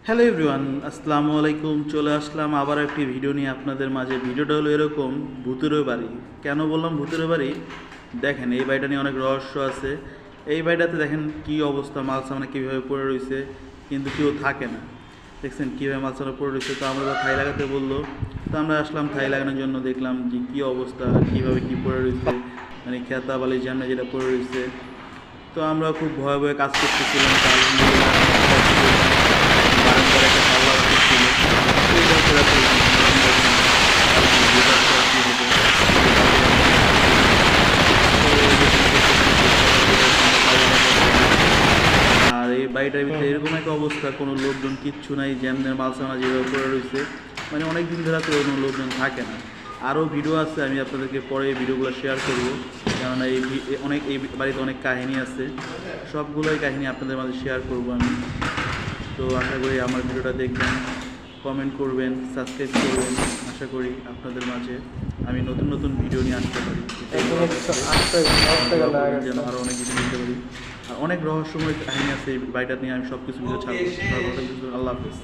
Hello everyone, আসসালামু আলাইকুম। চলে আসলাম আবার একটি ভিডিও নিয়ে আপনাদের মাঝে। ভিডিওটা হলো এরকম, ভূতের বাড়ি। কেন বললাম ভূতের বাড়ি? দেখেন, এই বাড়িটা নিয়ে অনেক রহস্য আছে। এই বাড়িটাতে দেখেন কি অবস্থা, মাল সামনে কীভাবে পড়ে রয়েছে, কিন্তু কেউ থাকে না। দেখছেন কীভাবে মাল সামনে পড়ে রয়েছে। তো আমরা থাই লাগাতে বললো, তো আমরা আসলাম থাই লাগানোর জন্য। দেখলাম যে কী অবস্থা, কীভাবে কী পড়ে রয়েছে, মানে খেতা বালি জানে যেটা পড়ে রয়েছে। তো আমরা খুব ভয়ে ভয়ে কাজ করতেছিলাম। তো আলহামদুলিল্লাহ বারান্দার একটা পাল্লা ছিল, ওইটা ফেরা চললাম। আর এই বাড়িটার ভিতরে এরকম একটা অবস্থা, কোনো লোকজন কিচ্ছু নাই, জ্যামদের মালসানা যেভাবে পড়ে রয়েছে, মানে অনেক দিন ধরে তো কোনো লোকজন থাকে না। আরও ভিডিও আছে, আমি আপনাদেরকে পরে এই ভিডিওগুলো শেয়ার করবো, কেননা এই বাড়িতে অনেক কাহিনী আছে। সবগুলোই কাহিনী আপনাদের মাঝে শেয়ার করবো আমি। তো আশা করি আমার ভিডিওটা দেখবেন, কমেন্ট করবেন, সাবস্ক্রাইব করবেন। আশা করি আপনাদের মাঝে আমি নতুন নতুন ভিডিও নিয়ে আসতে পারি, যেন আরও অনেক কিছু দিতে পারি। আর অনেক রহস্যময় কাহিনী আছে এই বাড়িটা নিয়ে, আমি সব কিছু ভিডিও ছাড়বো। আল্লাহ হাফেজ।